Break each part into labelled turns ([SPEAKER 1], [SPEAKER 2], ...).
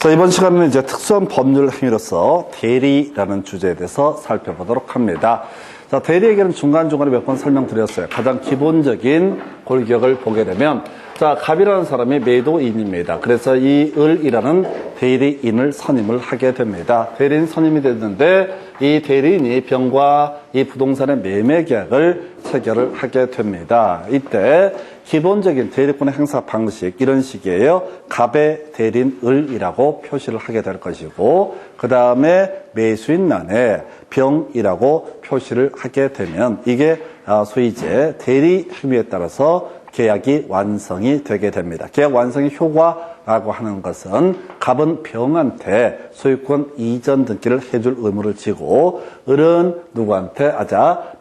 [SPEAKER 1] 자, 이번 시간에는 이제 특수한 법률 행위로서 대리라는 주제에 대해서 살펴보도록 합니다. 자, 대리에게는 중간중간에 몇 번 설명드렸어요. 가장 기본적인 골격을 보게 되면, 자, 갑이라는 사람이 매도인입니다. 그래서 이 을이라는 대리인을 선임을 하게 됩니다. 대리인 선임이 됐는데, 이 대리인이 병과 이 부동산의 매매 계약을 체결을 하게 됩니다. 이때 기본적인 대리권의 행사 방식, 이런 식이에요. 갑의 대리인 을이라고 표시를 하게 될 것이고, 그 다음에 매수인란에 병이라고 표시를 하게 되면, 이게 소위 이제 대리 행위에 따라서 계약이 완성이 되게 됩니다. 계약 완성의 효과라고 하는 것은 갑은 병한테 소유권 이전 등기를 해줄 의무를 지고, 을은 누구한테?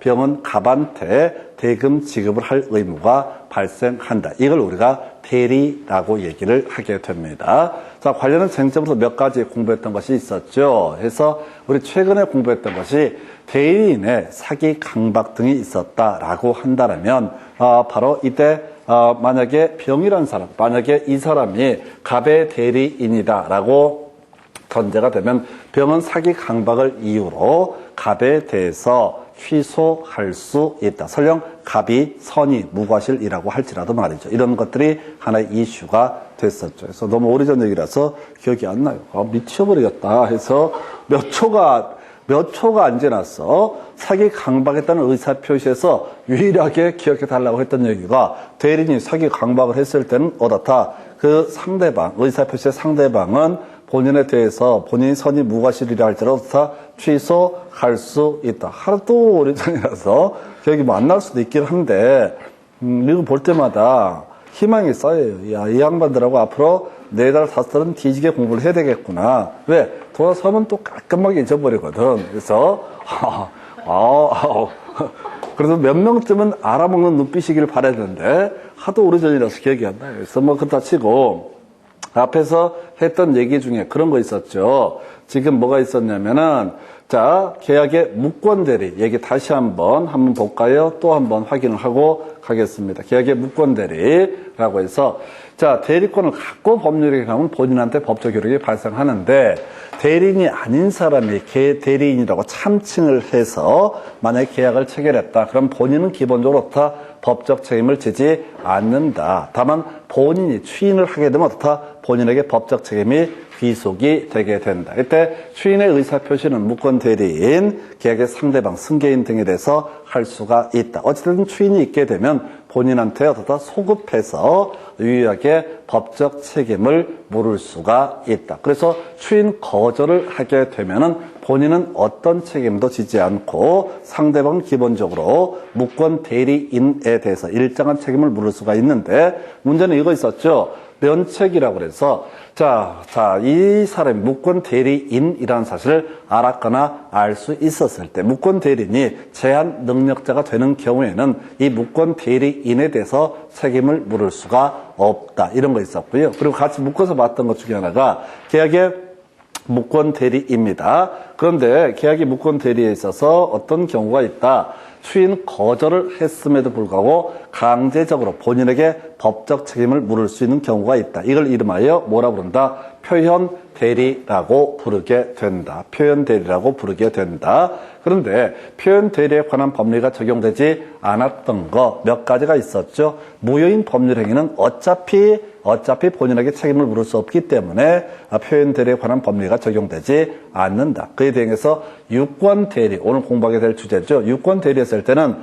[SPEAKER 1] 병은 갑한테 대금 지급을 할 의무가 발생한다. 이걸 우리가 대리라고 얘기를 하게 됩니다. 자, 관련한 쟁점으로 몇 가지 공부했던 것이 있었죠. 그래서 우리 최근에 공부했던 것이 대리인의 사기 강박 등이 있었다라고 한다면, 바로 이때 만약에 병이라는 사람, 만약에 이 사람이 갑의 대리인이다라고 전제가 되면, 병은 사기 강박을 이유로 갑에 대해서 취소할 수 있다. 설령 갑이 선의 무과실이라고 할지라도 말이죠. 이런 것들이 하나의 이슈가 됐었죠. 그래서 너무 오래전 얘기라서 기억이 안 나요. 미쳐버리겠다 해서 몇 초가 안 지났어. 사기 강박했다는 의사표시에서 유일하게 기억해달라고 했던 얘기가, 대리인이 사기 강박을 했을 때는 어떻다. 그 상대방, 의사표시의 상대방은 본인에 대해서 본인이 선의 무과실이라 할지라도 다 취소할 수 있다. 하루도 오래전이라서 기억이 안 날 수도 있긴 한데, 이거 볼 때마다 희망이 쌓여요. 야, 이 양반들하고 앞으로 4달, 5달은 뒤지게 공부를 해야 되겠구나. 왜? 돌아서면 또 깔끔하게 잊어버리거든. 그래서, 그래서 몇 명쯤은 알아먹는 눈빛이길 바라야 되는데, 하도 오래전이라서 기억이 안 나요. 그래서 그렇다 치고, 앞에서 했던 얘기 중에 그런 거 있었죠. 지금 뭐가 있었냐면은, 자, 계약의 무권대리 얘기 다시 한번 볼까요? 또 한번 확인을 하고 가겠습니다. 계약의 무권대리라고 해서, 자, 대리권을 갖고 법률에 가면 본인한테 법적 효력이 발생하는데, 대리인이 아닌 사람이 대리인이라고 참칭을 해서 만약에 계약을 체결했다. 그럼 본인은 기본적으로 다 법적 책임을 지지 않는다. 다만 본인이 추인을 하게 되면 어떻다? 본인에게 법적 책임이 귀속이 되게 된다. 이때 추인의 의사표시는 무권 대리인, 계약의 상대방, 승계인 등에 대해서 할 수가 있다. 어쨌든 추인이 있게 되면 본인한테 어떻다? 소급해서 유일하게 법적 책임을 물을 수가 있다. 그래서 추인 거절을 하게 되면은 본인은 어떤 책임도 지지 않고 상대방은 기본적으로 무권 대리인에 대해서 일정한 책임을 물을 수가 있는데, 문제는 이거 있었죠. 면책이라고 그래서, 이 사람이 무권 대리인이라는 사실을 알았거나 알 수 있었을 때, 무권 대리인이 제한 능력자가 되는 경우에는 이 무권 대리인에 대해서 책임을 물을 수가 없다. 이런 거 있었고요. 그리고 같이 묶어서 봤던 것 중에 하나가 계약의 무권 대리입니다. 그런데 계약의 무권 대리에 있어서 어떤 경우가 있다. 추인 거절을 했음에도 불구하고 강제적으로 본인에게 법적 책임을 물을 수 있는 경우가 있다. 이걸 이름하여 뭐라 부른다? 표현 대리라고 부르게 된다. 표현 대리라고 부르게 된다. 그런데 표현 대리에 관한 법리가 적용되지 않았던 거 몇 가지가 있었죠. 무효인 법률 행위는 어차피 본인에게 책임을 물을 수 없기 때문에 표현 대리에 관한 법리가 적용되지 않는다. 그에 대해서 유권 대리, 오늘 공부하게 될 주제죠. 유권 대리했을 때는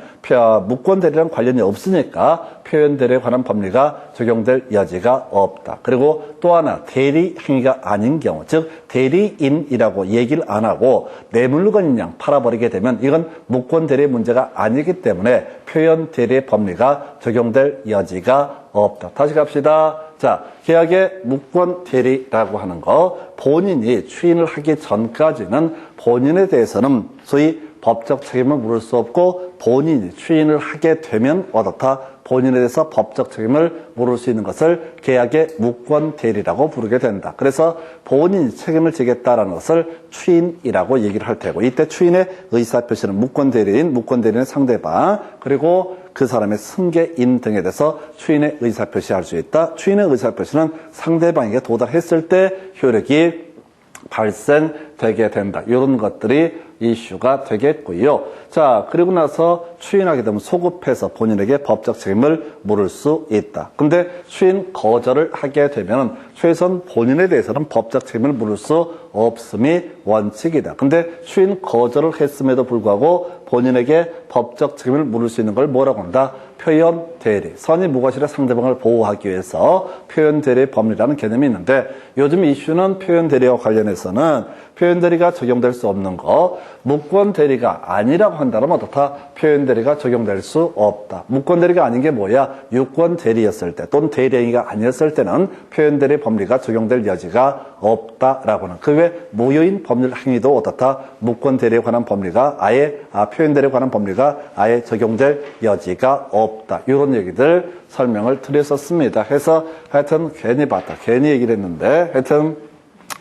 [SPEAKER 1] 무권 대리랑 관련이 없으니까 표현 대리에 관한 법리가 적용될 여지가 없다. 그리고 또 하나, 대리 행위가 아닌 경우, 즉 대리인이라고 얘기를 안 하고 내 물건인 양 팔아버리게 되면 이건 무권 대리의 문제가 아니기 때문에 표현 대리의 법리가 적용될 여지가 없다. 다시 갑시다. 자, 계약의 무권 대리라고 하는 거, 본인이 추인을 하기 전까지는 본인에 대해서는 소위 법적 책임을 물을 수 없고 본인이 추인을 하게 되면 어떻다? 본인에 대해서 법적 책임을 물을 수 있는 것을 계약의 무권 대리라고 부르게 된다. 그래서 본인이 책임을 지겠다라는 것을 추인이라고 얘기를 할 테고, 이때 추인의 의사표시는 무권 대리인의 상대방, 그리고 그 사람의 승계인 등에 대해서 추인의 의사표시할 수 있다. 추인의 의사표시는 상대방에게 도달했을 때 효력이 발생되게 된다. 이런 것들이 이슈가 되겠고요. 자, 그리고 나서 추인하게 되면 소급해서 본인에게 법적 책임을 물을 수 있다. 근데 추인 거절을 하게 되면 최소한 본인에 대해서는 법적 책임을 물을 수 없음이 원칙이다. 근데 추인 거절을 했음에도 불구하고 본인에게 법적 책임을 물을 수 있는 걸 뭐라고 한다? 표현 대리. 선의 무과실의 상대방을 보호하기 위해서 표현 대리의 법리라는 개념이 있는데, 요즘 이슈는 표현 대리와 관련해서는 표현 대리가 적용될 수 없는 거, 무권 대리가 아니라고 한다면 어떻다? 표현 대리가 적용될 수 없다. 무권 대리가 아닌 게 뭐야? 유권 대리였을 때 또는 대리행위가 아니었을 때는 표현 대리 법리가 적용될 여지가 없다라고는. 그 외 무효인 법률 행위도 어떻다? 무권 대리에 관한 법리가 표현 대리에 관한 법리가 아예 적용될 여지가 없다. 이런 얘기들 설명을 드렸었습니다. 해서 하여튼 괜히 얘기를 했는데 하여튼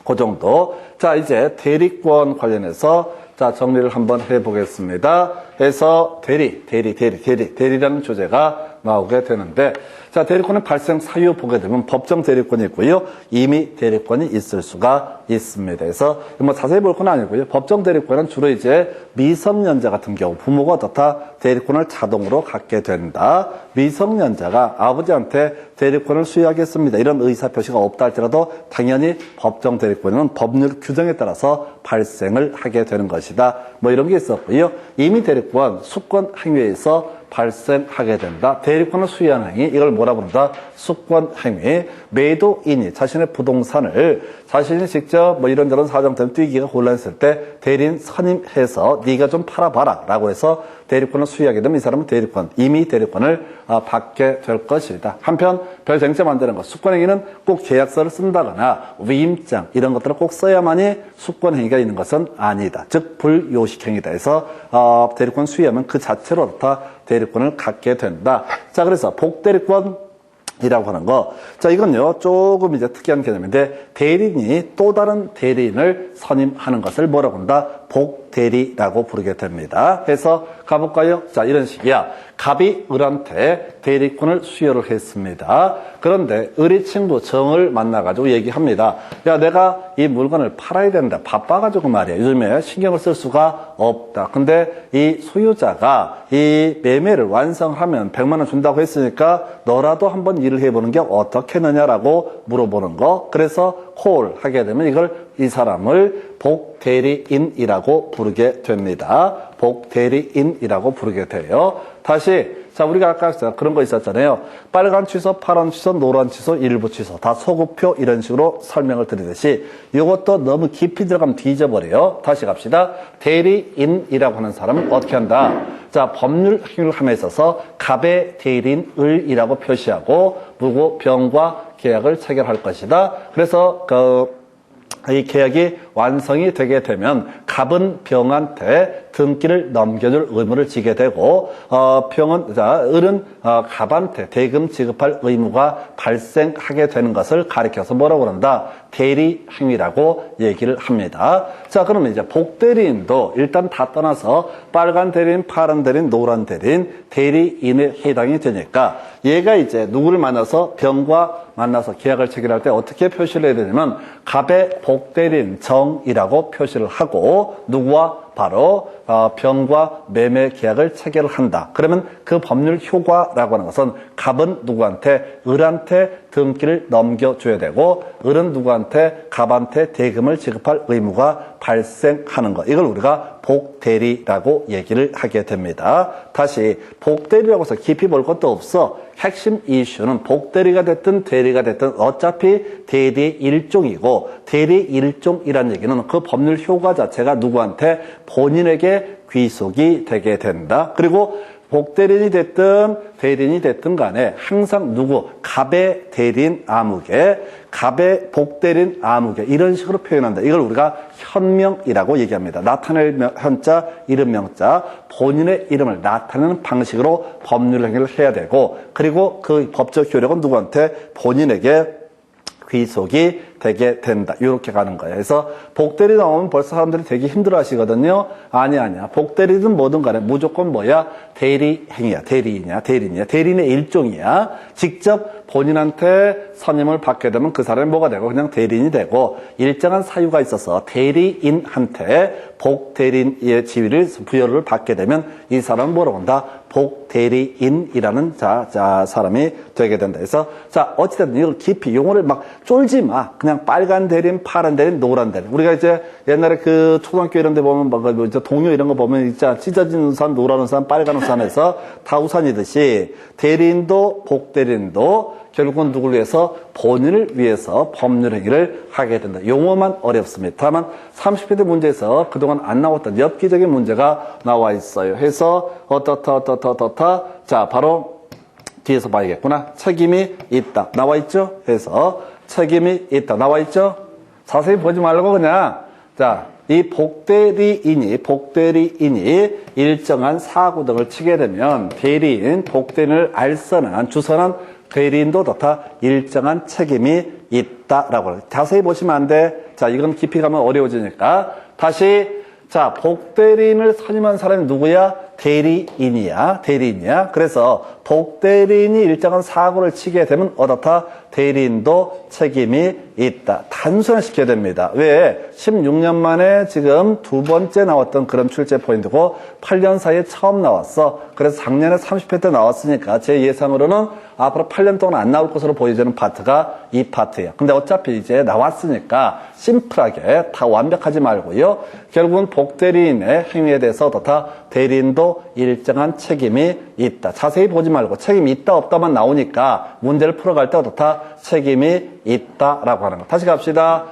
[SPEAKER 1] 그 정도. 자, 이제 대리권 관련해서 자, 정리를 한번 해보겠습니다. 해서 대리라는 주제가 나오게 되는데, 자, 대리권의 발생 사유 보게 되면 법정 대리권이 있고요, 임의 대리권이 있을 수가 있습니다. 그래서 뭐 자세히 볼 건 아니고요. 법정 대리권은 주로 이제 미성년자 같은 경우 부모가 어떻다? 대리권을 자동으로 갖게 된다. 미성년자가 아버지한테 대리권을 수여하겠습니다, 이런 의사표시가 없다 할지라도 당연히 법정 대리권은 법률 규정에 따라서 발생을 하게 되는 것이다. 뭐 이런 게 있었고요. 임의 대리권, 수권 행위에서 발생하게 된다. 대리권을 수여하는 행위, 이걸 뭐라 부른다? 수권 행위. 매도인이 자신의 부동산을 자신이 직접 뭐 이런저런 사정 때문에 뛰기가 곤란했을 때 대리인 선임해서 네가 좀 팔아봐라 라고 해서 대리권을 수여하게 되면 이 사람은 대리권, 임의 대리권을 받게 될 것이다. 한편 별 쟁점 안 되는 것, 수권행위는 꼭 계약서를 쓴다거나 위임장 이런 것들을 꼭 써야만이 수권행위가 있는 것은 아니다. 즉 불요식행위다 해서 대리권 수여하면 그 자체로 다 대리권을 갖게 된다. 자, 그래서 복대리권 이라고 하는 거. 자, 이건요, 조금 이제 특이한 개념인데, 대리인이 또 다른 대리인을 선임하는 것을 뭐라고 한다? 복대리라고 부르게 됩니다. 해서 가볼까요? 자, 이런 식이야. 갑이 을한테 대리권을 수여를 했습니다. 그런데 을의 친구 정을 만나가지고 얘기합니다. 야, 내가 이 물건을 팔아야 된다. 바빠가지고 말이야. 요즘에 신경을 쓸 수가 없다. 근데 이 소유자가 이 매매를 완성하면 100만 원 준다고 했으니까 너라도 한번 일을 해보는 게 어떻겠느냐라고 물어보는 거. 그래서 콜 하게 되면 이 사람을 복대리인이라고 부르게 됩니다. 복대리인이라고 부르게 돼요. 다시, 자, 우리가 아까 그런 거 있었잖아요. 빨간 취소, 파란 취소, 노란 취소, 일부 취소. 다 소급표 이런 식으로 설명을 드리듯이 이것도 너무 깊이 들어가면 뒤져버려요. 다시 갑시다. 대리인이라고 하는 사람은 어떻게 한다? 자, 법률 행위를 함에 있어서 갑의 대리인 을이라고 표시하고 무고 병과 계약을 체결할 것이다. 그래서 이 계약이 완성이 되게 되면 갑은 병한테 등기를 넘겨줄 의무를 지게 되고 을은 갑한테 대금 지급할 의무가 발생하게 되는 것을 가리켜서 뭐라고 그런다? 대리 행위라고 얘기를 합니다. 자, 그러면 이제 복대리인도 일단 다 떠나서 빨간 대리인, 파란 대리인, 노란 대리인, 대리인에 해당이 되니까 얘가 이제 누구를 만나서 병과 만나서 계약을 체결할 때 어떻게 표시를 해야 되냐면 갑의 복대리인 정이라고 표시를 하고 누구와 바로 병과 매매 계약을 체결을 한다. 그러면 그 법률 효과라고 하는 것은 갑은 누구한테? 을한테 등기를 넘겨줘야 되고 을은 누구한테? 갑한테 대금을 지급할 의무가 발생하는 것. 이걸 우리가 복대리라고 얘기를 하게 됩니다. 다시 복대리라고 해서 깊이 볼 것도 없어. 핵심 이슈는 복대리가 됐든 대리가 됐든 어차피 대리 일종이고 대리 일종이라는 얘기는 그 법률 효과 자체가 누구한테? 본인에게 귀속이 되게 된다. 그리고 복대리인이 됐든 대리인이 됐든 간에 항상 누구? 갑의 대리인 아무개, 갑의 복대리인 아무개 이런 식으로 표현한다. 이걸 우리가 현명이라고 얘기합니다. 나타낼 현자, 이름 명자, 본인의 이름을 나타내는 방식으로 법률 행위를 해야 되고 그리고 그 법적 효력은 누구한테? 본인에게 귀속이 되게 된다. 이렇게 가는 거예요. 그래서 복대리 나오면 벌써 사람들이 되게 힘들어 하시거든요. 아니야. 복대리든 뭐든 간에 무조건 뭐야? 대리행위야. 대리인이야. 대리인의 일종이야. 직접 본인한테 선임을 받게 되면 그 사람이 뭐가 되고 그냥 대리인이 되고 일정한 사유가 있어서 대리인한테 복대리인의 지위를 부여를 받게 되면 이 사람은 뭐라고 한다? 복대리인이라는 사람이 되게 된다. 그래서 어찌됐든 이걸 깊이 용어를 막 쫄지 마. 그냥 빨간 대리인, 파란 대리인, 노란 대리인. 우리가 이제 옛날에 그 초등학교 이런 데 보면 동요 이런 거 보면 진짜 찢어진 우산, 노란 우산, 빨간 우산에서 다 우산이듯이 대리인도 복대리인도 결국은 누구를 위해서? 본인을 위해서 법률 행위를 하게 된다. 용어만 어렵습니다. 다만 30회 문제에서 그동안 안 나왔던 엽기적인 문제가 나와 있어요. 해서 어떻다. 자, 바로 뒤에서 봐야겠구나. 책임이 있다. 나와 있죠? 해서 책임이 있다. 나와 있죠? 자세히 보지 말고 그냥 이 복대리인이 일정한 사고 등을 치게 되면 대리인, 복대리인을 알선한 주선한 대리인도 다 일정한 책임이 있다라고 해요. 자세히 보시면 안 돼. 이건 깊이 가면 어려워지니까 다시 복대리인을 선임한 사람이 누구야? 대리인이야. 그래서 복대리인이 일정한 사고를 치게 되면 어떻다? 대리인도 책임이 있다. 단순화시켜야 됩니다. 왜? 16년 만에 지금 두 번째 나왔던 그런 출제 포인트고 8년 사이에 처음 나왔어. 그래서 작년에 30회 때 나왔으니까 제 예상으로는 앞으로 8년 동안 안 나올 것으로 보여지는 파트가 이 파트예요. 근데 어차피 이제 나왔으니까 심플하게 다 완벽하지 말고요. 결국은 복대리인의 행위에 대해서 어떻다? 대리인도 일정한 책임이 있다. 자세히 보지 말고 책임이 있다 없다만 나오니까 문제를 풀어갈 때 어떻다? 책임이 있다라고 하는 거. 다시 갑시다.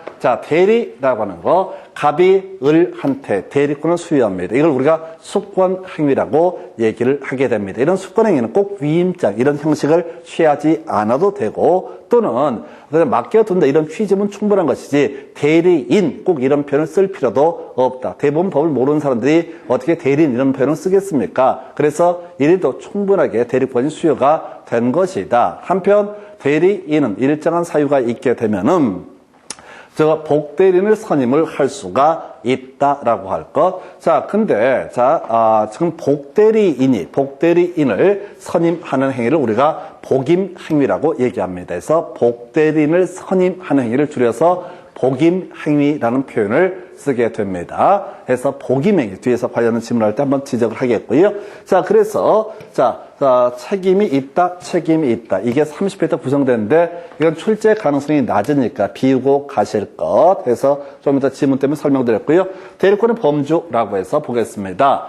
[SPEAKER 1] 대리라고 하는 거. 갑이 을한테 대리권을 수여합니다. 이걸 우리가 수권 행위라고 얘기를 하게 됩니다. 이런 수권 행위는 꼭 위임장 이런 형식을 취하지 않아도 되고 또는 그냥 맡겨둔다 이런 취지면 충분한 것이지 대리인 꼭 이런 표현을 쓸 필요도 없다. 대부분 법을 모르는 사람들이 어떻게 대리인 이런 표현을 쓰겠습니까? 그래서 이래도 충분하게 대리권이 수여가 된 것이다. 한편 대리인은 일정한 사유가 있게 되면은 복대리인을 선임을 할 수가 있다라고 할 것. 근데, 지금 복대리인을 선임하는 행위를 우리가 복임 행위라고 얘기합니다. 그래서 복대리인을 선임하는 행위를 줄여서 복임 행위라는 표현을 쓰게 됩니다. 그래서 복임 행위, 뒤에서 관련된 질문할 때 한번 지적을 하겠고요. 그래서, 책임이 있다. 이게 30회 때 구성되는데, 이건 출제 가능성이 낮으니까 비우고 가실 것. 해서 좀 이따 지문 때문에 설명드렸고요. 대리권의 범주라고 해서 보겠습니다.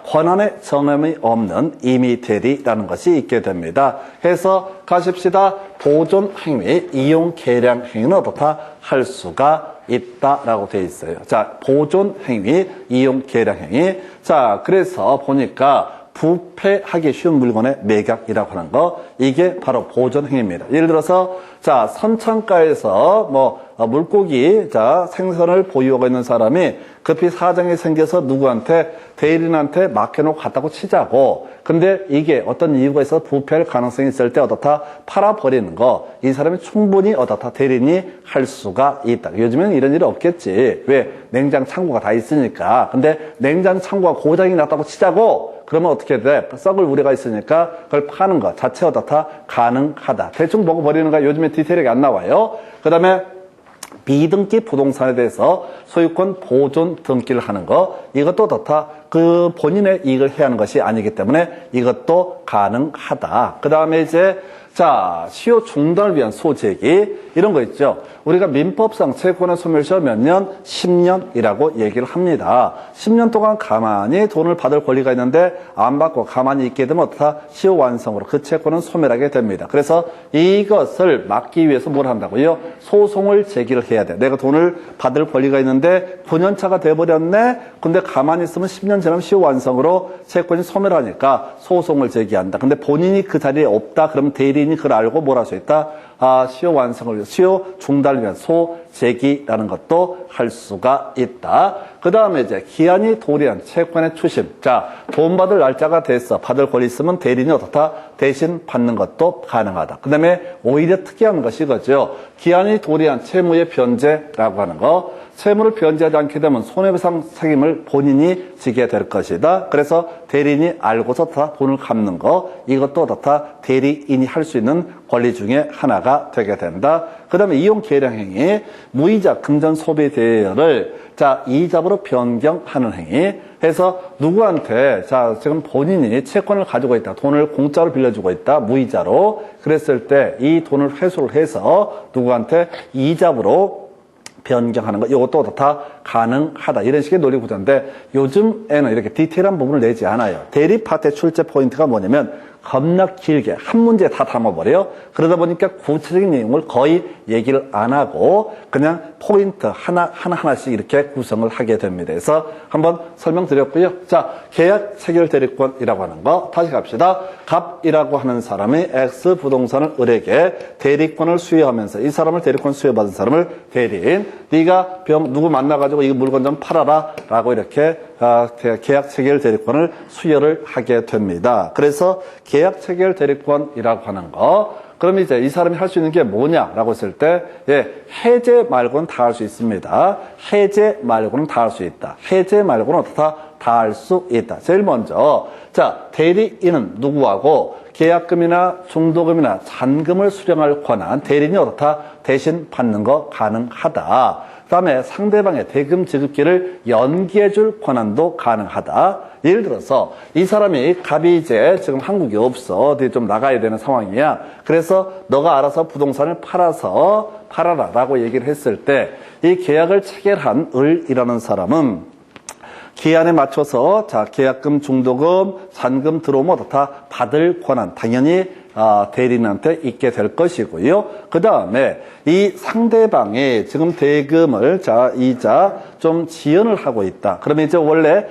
[SPEAKER 1] 권한의 정함이 없는 임의대리라는 것이 있게 됩니다. 해서 가십시다. 보존 행위, 이용 계량 행위는 어떻다? 할 수가 있다라고 되어 있어요. 보존 행위, 이용 계량 행위. 그래서 보니까 부패하기 쉬운 물건의 매각이라고 하는 거, 이게 바로 보존 행위입니다. 예를 들어서 선창가에서 물고기 생선을 보유하고 있는 사람이 급히 사정이 생겨서 누구한테 대리인한테 맡겨놓고 갔다고 치자고. 근데 이게 어떤 이유가 있어서 부패할 가능성이 있을 때 어떻다? 팔아버리는 거. 이 사람이 충분히 어떻다? 대리인이 할 수가 있다. 요즘에는 이런 일이 없겠지. 왜? 냉장 창고가 다 있으니까. 근데 냉장 창고가 고장이 났다고 치자고. 그러면 어떻게 돼? 썩을 우려가 있으니까 그걸 파는 것 자체 어떻다? 가능하다. 대충 먹어버리는 거 요즘에 디테일하게 안 나와요. 그 다음에 비등기 부동산에 대해서 소유권 보존 등기를 하는 거, 이것도 어떻다? 그 본인의 이익을 해야 하는 것이 아니기 때문에 이것도 가능하다. 그 다음에 이제 시효 중단을 위한 소재기, 이런 거 있죠. 우리가 민법상 채권의 소멸시효 몇 년? 10년이라고 얘기를 합니다. 10년 동안 가만히 돈을 받을 권리가 있는데 안 받고 가만히 있게 되면 어떻다? 시효 완성으로 그 채권은 소멸하게 됩니다. 그래서 이것을 막기 위해서 뭘 한다고요? 소송을 제기를 해야 돼. 내가 돈을 받을 권리가 있는데 9년 차가 돼버렸네? 근데 가만히 있으면 10년 시간 지나면 시효 완성으로 채권이 소멸하니까 소송을 제기한다. 근데 본인이 그 자리에 없다. 그러면 대리인이 그걸 알고 뭘 할 수 있다? 시효 완성을 위해서, 시효 중단을 위한 소제기라는 것도 할 수가 있다. 그 다음에 이제 기한이 도리한 채권의 추심. 자, 돈 받을 날짜가 됐어. 받을 권리 있으면 대리인이 어떻다? 대신 받는 것도 가능하다. 그 다음에 오히려 특이한 것이 이거죠. 기한이 도리한 채무의 변제라고 하는 거. 채무를 변제하지 않게 되면 손해배상 책임을 본인이 지게 될 것이다. 그래서 대리인이 알고서 다 돈을 갚는 거, 이것도 다 대리인이 할 수 있는 권리 중에 하나가 되게 된다. 그 다음에 이용 계량 행위, 무이자 금전 소비 대여를 자 이자로 변경하는 행위. 해서 누구한테 자 지금 본인이 채권을 가지고 있다, 돈을 공짜로 빌려주고 있다, 무이자로. 그랬을 때 이 돈을 회수를 해서 누구한테 이자로 변경하는 거, 이것도 다 가능하다. 이런 식의 논리 구조인데 요즘에는 이렇게 디테일한 부분을 내지 않아요. 대리 파트의 출제 포인트가 뭐냐면 겁나 길게 한 문제에 다 담아버려요. 그러다 보니까 구체적인 내용을 거의 얘기를 안 하고 그냥 포인트 하나씩 이렇게 구성을 하게 됩니다. 그래서 한번 설명드렸고요. 자, 계약 체결 대리권이라고 하는 거 다시 갑시다. 갑이라고 하는 사람이 X 부동산을 을에게 대리권을 수여하면서 이 사람을 대리권 수여받은 사람을 대리인, 네가 누구 만나가지고 이 물건 좀 팔아라 라고 이렇게 계약 체결 대리권을 수여를 하게 됩니다. 그래서 계약 체결 대리권이라고 하는 거, 그럼 이제 이 사람이 할 수 있는 게 뭐냐라고 했을 때, 해제 말고는 다 할 수 있습니다. 해제 말고는 다 할 수 있다. 해제 말고는 다 할 수 있다. 제일 먼저, 자, 대리인은 누구하고 계약금이나 중도금이나 잔금을 수령할 권한, 대리인이 어떻다? 대신 받는 거 가능하다. 그 다음에 상대방의 대금 지급기를 연기해줄 권한도 가능하다. 예를 들어서 이 사람이 갑이 이제 지금 한국에 없어, 어디 좀 나가야 되는 상황이야. 그래서 너가 알아서 부동산을 팔아라 라고 얘기를 했을 때 이 계약을 체결한 을이라는 사람은 기한에 맞춰서 자 계약금, 중도금, 잔금 들어오면 다 받을 권한 당연히 대리인한테 있게 될 것이고요. 그 다음에 이 상대방이 지금 대금을 자 이자 좀 지연을 하고 있다. 그러면 이제 원래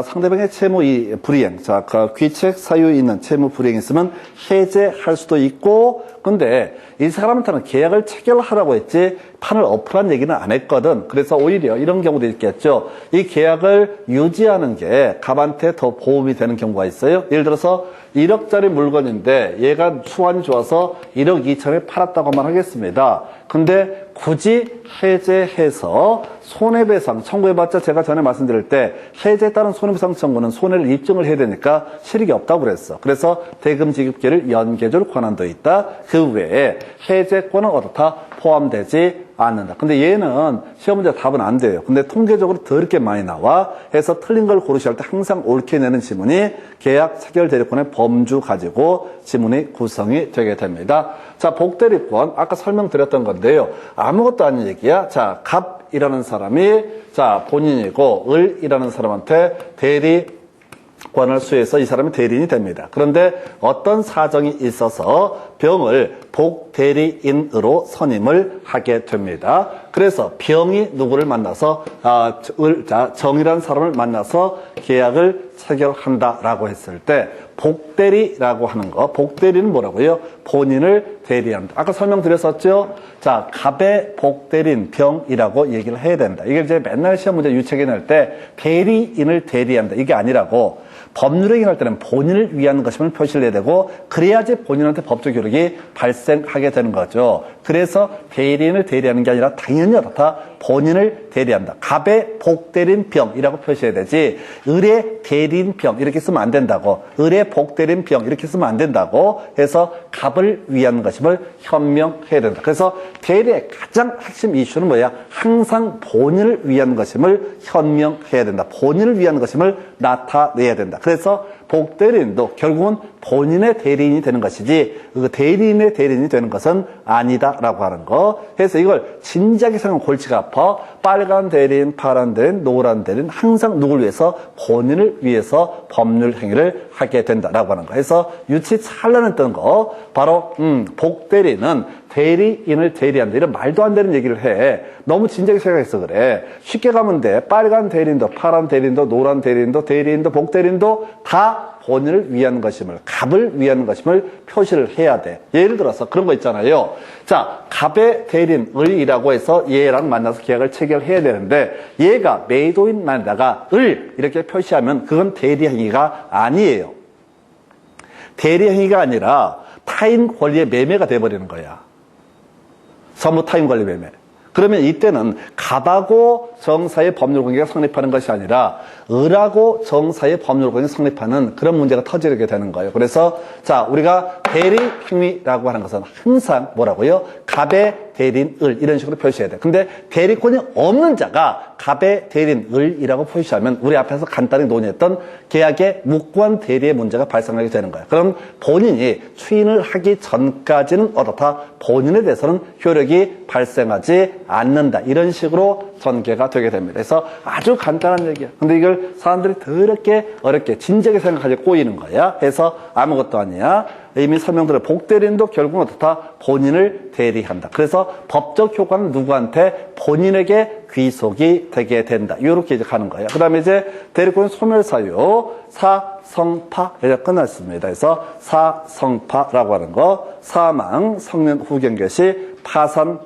[SPEAKER 1] 상대방의 채무 불이행, 자 귀책 사유 있는 채무 불이행이 있으면 해제할 수도 있고, 근데 이 사람한테는 계약을 체결하라고 했지 판을 엎으란 얘기는 안 했거든. 그래서 오히려 이런 경우도 있겠죠. 이 계약을 유지하는 게 갑한테 더 보험이 되는 경우가 있어요. 예를 들어서 1억짜리 물건인데 얘가 수완이 좋아서 1억 2천에 팔았다고만 하겠습니다. 근데 굳이 해제해서 손해배상 청구해봤자 제가 전에 말씀드릴 때 해제에 따른 손해배상 청구는 손해를 입증을 해야 되니까 실익이 없다고 그랬어. 그래서 대금 지급기를 연계해줄 권한도 있다. 그 외에 해제권은 어떻다? 포함되지 않는다. 근데 얘는 시험 문제 답은 안 돼요. 근데 통계적으로 더럽게 많이 나와. 해서 틀린 걸 고르셔야 할 때 항상 옳게 내는 지문이 계약 체결 대리권의 범주 가지고 지문이 구성이 되게 됩니다. 자, 복대리권 아까 설명드렸던 건데요. 아무것도 아닌 얘기야. 자, 갑이라는 사람이 자 본인이고 을이라는 사람한테 대리권을 수여해서 이 사람이 대리인이 됩니다. 그런데 어떤 사정이 있어서 병을 복대리인으로 선임을 하게 됩니다. 그래서 병이 누구를 만나서 정이라는 사람을 만나서 계약을 체결한다라고 했을 때 복대리라고 하는 거, 복대리는 뭐라고요? 본인을 대리한다. 아까 설명드렸었죠? 자, 갑의 복대리인 병이라고 얘기를 해야 된다. 이게 이제 맨날 시험 문제 유책에 낼 때 대리인을 대리한다. 이게 아니라고, 법률행위할 때는 본인을 위한 것임을 표시를 해야 되고, 그래야지 본인한테 법적 효력이 발생하게 되는 거죠. 그래서 대리인을 대리하는 게 아니라 당연히 어떻다? 본인을 대리한다. 갑의 복대리인 병이라고 표시해야 되지, 을의 대리인 병 이렇게 쓰면 안 된다고, 을의 복대리인 병 이렇게 쓰면 안 된다고 해서 갑을 위한 것임을 현명해야 된다. 그래서 대리의 가장 핵심 이슈는 뭐야? 항상 본인을 위한 것임을 현명해야 된다. 본인을 위한 것임을 나타내야 된다. 그래서 복대리인도 결국은 본인의 대리인이 되는 것이지 그 대리인의 대리인이 되는 것은 아니다라고 하는 거. 그래서 이걸 진지하게 생각하면 골치가 아파. 빨간 대리인, 파란 대리인, 노란 대리인 항상 누굴 위해서? 본인을 위해서 법률 행위를 하게 된다라고 하는 거. 그래서 유치 찬란했던 거 바로 복대리인은 대리인을 대리한다. 이런 말도 안 되는 얘기를 해. 너무 진지하게 생각해서 그래. 쉽게 가면 돼. 빨간 대리인도, 파란 대리인도, 노란 대리인도, 대리인도, 복대리인도 다 본인을 위한 것임을, 갑을 위한 것임을 표시를 해야 돼. 예를 들어서 그런 거 있잖아요. 자, 갑의 대리인, 을이라고 해서 얘랑 만나서 계약을 체결해야 되는데 얘가 매도인만에다가 을 이렇게 표시하면 그건 대리행위가 아니에요. 대리행위가 아니라 타인 권리의 매매가 돼버리는 거야. 선무 타인 권리 매매. 그러면 이때는 갑하고 정사의 법률관계가 성립하는 것이 아니라 을하고 정사의 법률관계가 성립하는 그런 문제가 터지게 되는 거예요. 그래서 자, 우리가 대리행위라고 하는 것은 항상 뭐라고요? 갑의 대리인 을 이런 식으로 표시해야 돼. 근데 대리권이 없는 자가 갑의 대리인 을이라고 표시하면 우리 앞에서 간단히 논의했던 계약의 무관 대리의 문제가 발생하게 되는 거예요. 그럼 본인이 추인을 하기 전까지는 어떻다? 본인에 대해서는 효력이 발생하지 않는다. 이런 식으로 전개가 되게 됩니다. 그래서 아주 간단한 얘기야. 근데 이걸 사람들이 더럽게 어렵게 진지하게 생각하지 꼬이는 거야. 그래서 아무것도 아니야. 이미 설명드린 복대리인도 결국은 어떻다? 본인을 대리한다. 그래서 법적 효과는 누구한테? 본인에게 귀속이 되게 된다. 이렇게 이제 가는 거예요. 그 다음에 이제 대리권 소멸사유, 사성파, 이렇게 끝났습니다. 그래서 사성파라고 하는 거, 사망, 성년 후견 개시, 파산이라고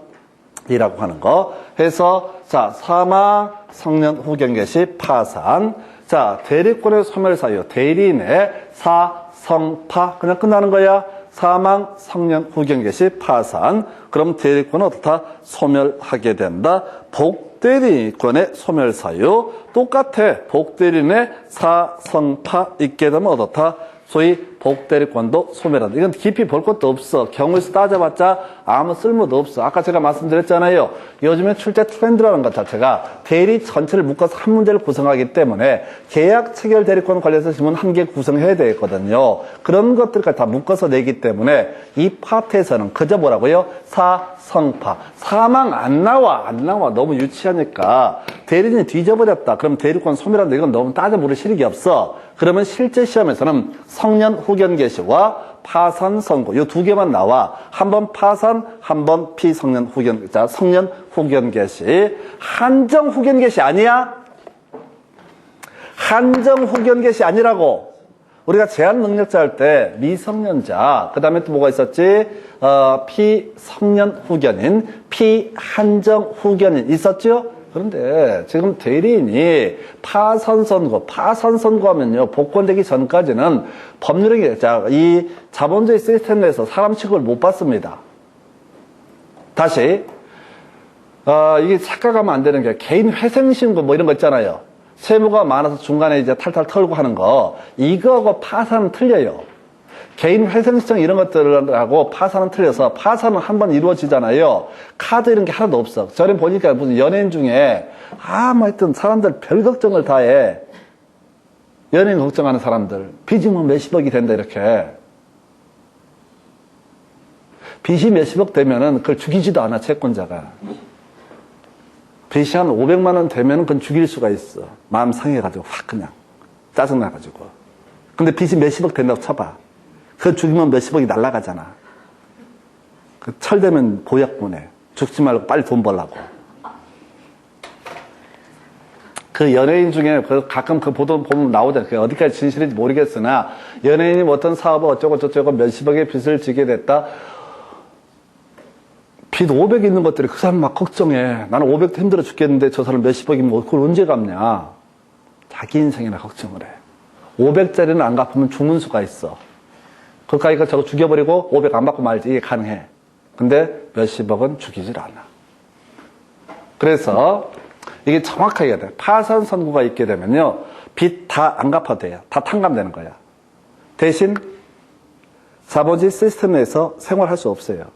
[SPEAKER 1] 하는 거. 해서, 자, 사망, 성년 후견 개시, 파산. 자, 대리권의 소멸사유, 대리인의 사성파, 그냥 끝나는 거야. 사망, 성년, 후견 개시, 파산. 그럼 대리권은 어떻다? 소멸하게 된다. 복대리권의 소멸사유. 똑같아. 복대리인의 사성파 있게 되면 어떻다? 소위 복대리권도 소멸한다. 이건 깊이 볼 것도 없어. 경우에서 따져봤자 아무 쓸모도 없어. 아까 제가 말씀드렸잖아요. 요즘에 출제 트렌드라는 것 자체가 대리 전체를 묶어서 한 문제를 구성하기 때문에 계약 체결 대리권 관련해서 지문 한 개 구성해야 되거든요. 그런 것들까지 다 묶어서 내기 때문에 이 파트에서는 그저 뭐라고요? 사성파. 사망 안 나와. 너무 유치하니까. 대리인이 뒤져버렸다. 그럼 대리권 소멸한다. 이건 너무 따져 물을 실익이 없어. 그러면 실제 시험에서는 성년 후견 개시와 파산 선고 이 두 개만 나와. 한 번 파산, 한 번 피성년 후견. 자, 성년 후견 개시. 한정 후견 개시 아니야? 한정 후견 개시 아니라고. 우리가 제한 능력자 할 때 미성년자, 그 다음에 또 뭐가 있었지? 피성년 후견인, 피한정 후견인 있었죠? 그런데 지금 대리인이 파산 선고하면요, 복권되기 전까지는 법률행위, 자, 이 자본주의 시스템 내에서 사람 취급을 못 받습니다. 다시, 이게 착각하면 안 되는 게 개인 회생신고 뭐 이런 거 있잖아요. 세무가 많아서 중간에 이제 탈탈 털고 하는 거, 이거하고 파산은 틀려요. 개인 회생신청 이런 것들하고 파산은 틀려서 파산은 한 번 이루어지잖아요. 카드 이런 게 하나도 없어. 저는 보니까 무슨 연예인 중에 뭐 하여튼 사람들 별 걱정을 다 해. 연예인 걱정하는 사람들. 빚이 뭐 몇십억이 된다 이렇게. 빚이 몇십억 되면은 그걸 죽이지도 않아, 채권자가. 빚이 한 500만 원 되면은 그건 죽일 수가 있어. 마음 상해가지고 확 그냥 짜증나가지고. 근데 빚이 몇십억 된다고 쳐봐. 그거 죽이면 몇십억이 날아가잖아. 그 철되면 보약 보내. 죽지 말고 빨리 돈 벌라고. 그 연예인 중에 가끔 그 보도 보면 나오잖아. 그게 어디까지 진실인지 모르겠으나 연예인이 뭐 어떤 사업을 어쩌고 저쩌고 몇십억의 빚을 지게 됐다. 빚 500 있는 것들이 그 사람 막 걱정해. 나는 500도 힘들어 죽겠는데 저 사람 몇십억이면 그걸 언제 갚냐. 자기 인생이나 걱정을 해. 500짜리는 안 갚으면 죽는 수가 있어. 그러니까 저거 죽여버리고 500 안 받고 말지. 이게 가능해. 근데 몇십억은 죽이질 않아. 그래서 이게 정확하게 해야 돼. 파산 선고가 있게 되면요. 빚 다 안 갚아도 돼요. 다 탕감되는 거야. 대신 자본주의 시스템 내에서 생활할 수 없어요.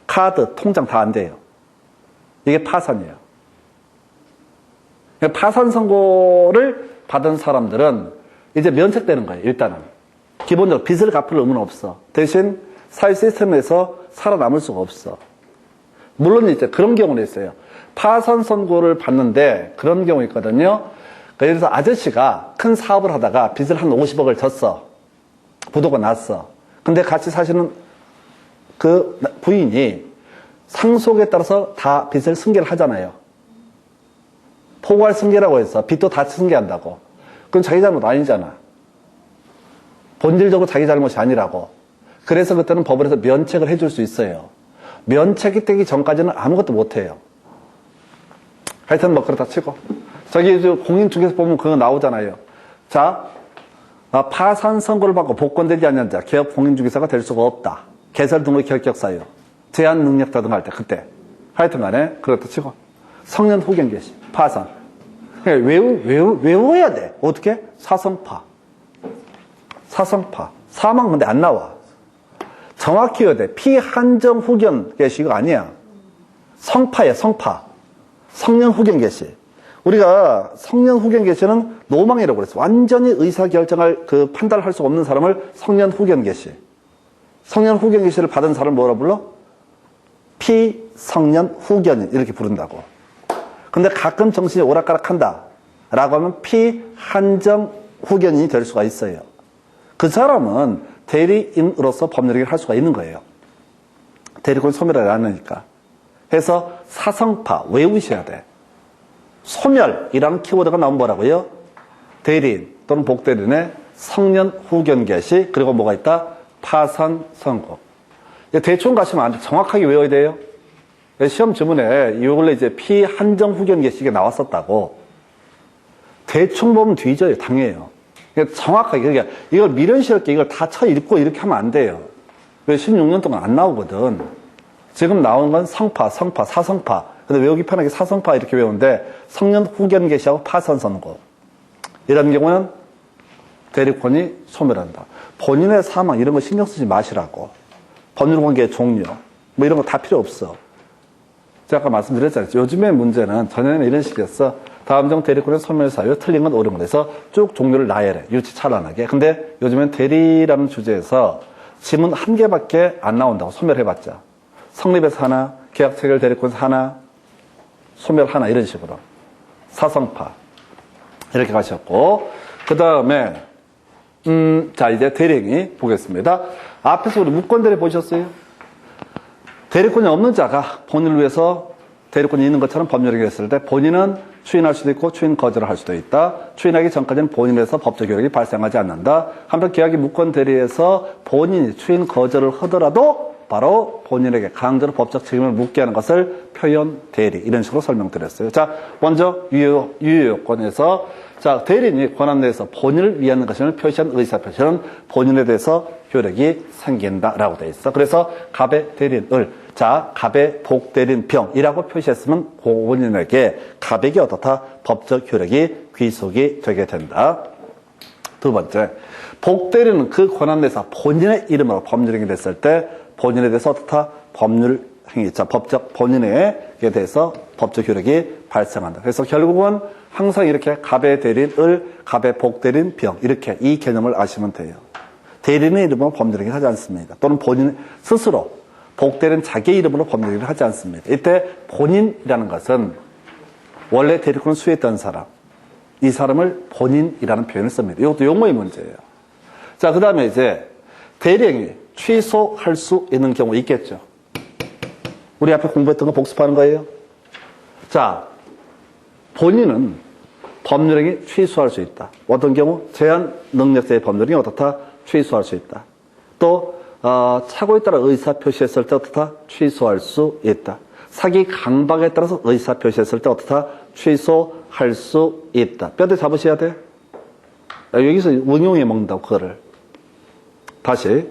[SPEAKER 1] 카드, 통장 다 안 돼요. 이게 파산이에요. 파산 선고를 받은 사람들은 이제 면책되는 거예요. 일단은. 기본적으로 빚을 갚을 의무는 없어. 대신 사회 시스템에서 살아남을 수가 없어. 물론 이제 그런 경우는 있어요. 파산 선고를 받는데 그런 경우 있거든요. 예를 들어서 아저씨가 큰 사업을 하다가 빚을 한 50억을 졌어. 부도가 났어. 근데 같이 사시는 그 부인이 상속에 따라서 다 빚을 승계를 하잖아요. 포괄 승계라고 해서 빚도 다 승계한다고. 그건 자기 잘못 아니잖아. 본질적으로 자기 잘못이 아니라고. 그래서 그때는 법원에서 면책을 해줄 수 있어요. 면책이 되기 전까지는 아무것도 못해요. 하여튼 뭐 그렇다 치고. 저기 공인중개사 보면 그거 나오잖아요. 자, 파산 선고를 받고 복권되지 않는 자, 개업 공인중개사가 될 수가 없다. 개설 등록 결격사유, 제한 능력자 등 할 때, 그때. 하여튼 간에 그렇다 치고. 성년 후견 개시, 파산. 외워야 돼. 어떻게? 사성파. 사성파. 사망 근데 안 나와. 정확히 해야 돼. 피한정 후견 개시가 아니야. 성파야, 성파. 성년 후견 개시. 우리가 성년 후견 개시는 노망이라고 그랬어. 완전히 의사결정할 판단을 할 수 없는 사람을 성년 후견 개시. 성년 후견 개시를 받은 사람을 뭐라 불러? 피성년 후견인 이렇게 부른다고. 근데 가끔 정신이 오락가락한다 라고 하면 피한정 후견인이 될 수가 있어요. 그 사람은 대리인으로서 법률행위를 할 수가 있는 거예요. 대리권 소멸하지 않으니까. 해서 사성파 외우셔야 돼. 소멸이라는 키워드가 나온 뭐라고요? 대리인 또는 복대리인의 성년 후견 개시, 그리고 뭐가 있다? 파산 선고. 대충 가시면 안 돼. 정확하게 외워야 돼요. 시험 지문에 이 원래 이제 피한정 후견 개시가 나왔었다고. 대충 보면 뒤져요. 당해요. 정확하게. 그러니까 이걸 미련스럽게 이걸 다 쳐 읽고 이렇게 하면 안 돼요. 왜 16년 동안 안 나오거든. 지금 나온 건 성파, 성파, 사성파. 근데 외우기 편하게 사성파 이렇게 외우는데 성년 후견 개시하고 파산 선고. 이런 경우는 대리권이 소멸한다. 본인의 사망 이런 거 신경 쓰지 마시라고. 법률관계의 종료 뭐 이런 거 다 필요 없어. 제가 아까 말씀드렸잖아요. 요즘의 문제는 전에는 이런 식이었어. 다음 정 대리권의 소멸 사유, 틀린 건 옳은 거에서 쭉 종류를 나열해. 유치차란하게. 근데 요즘엔 대리라는 주제에서 지문 한 개밖에 안 나온다고. 소멸해봤자. 성립에서 하나, 계약 체결 대리권에서 하나, 소멸 하나 이런 식으로. 사성파. 이렇게 가셨고. 그 다음에 자 이제 대리행위 보겠습니다. 앞에서 우리 무권대리 보셨어요? 대리권이 없는 자가 본인을 위해서 대리권이 있는 것처럼 법률행위를 했을 때 본인은 추인할 수도 있고 추인 거절을 할 수도 있다. 추인하기 전까지는 본인에서 법적 효력이 발생하지 않는다. 한편 계약이 무권대리에서 본인이 추인 거절을 하더라도 바로 본인에게 강제로 법적 책임을 묻게 하는 것을 표현 대리 이런 식으로 설명드렸어요. 자, 먼저 유효 요건에서 자, 대리인이 권한 내에서 본인을 위한 것을 표시한 의사표시는 본인에 대해서 효력이 생긴다라고 되어 있어. 그래서 갑의 대리인을 자, 갑의 복대리인 병이라고 표시했으면 본인에게 갑에게 어떻다? 법적 효력이 귀속이 되게 된다. 두 번째, 복대리인은 그 권한 내에서 본인의 이름으로 법률행위 됐을 때 본인에 대해서 어떻다? 법률행위, 자, 법적 본인에게 대해서 법적 효력이 발생한다. 그래서 결국은 항상 이렇게 갑의 대리인 을, 갑의 복대리인 병 이렇게 이 개념을 아시면 돼요. 대리인의 이름으로 법률행위를 하지 않습니다. 또는 본인 스스로 복대리인 자기 이름으로 법률행위를 하지 않습니다. 이때 본인이라는 것은 원래 대리권을 수여했던 사람, 이 사람을 본인이라는 표현을 씁니다. 이것도 용어의 문제예요. 자, 그 다음에 이제 대리행위 취소할 수 있는 경우 있겠죠. 우리 앞에 공부했던 거 복습하는 거예요. 자, 본인은 법률행위 취소할 수 있다. 어떤 경우? 제한 능력자의 법률행위 어떻다? 취소할 수 있다. 또 착오에 따라 의사표시했을 때 어떻다? 취소할 수 있다. 사기 강박에 따라서 의사표시했을 때 어떻다? 취소할 수 있다. 뼈대 잡으셔야 돼. 여기서 응용해 먹는다고 그거를. 다시.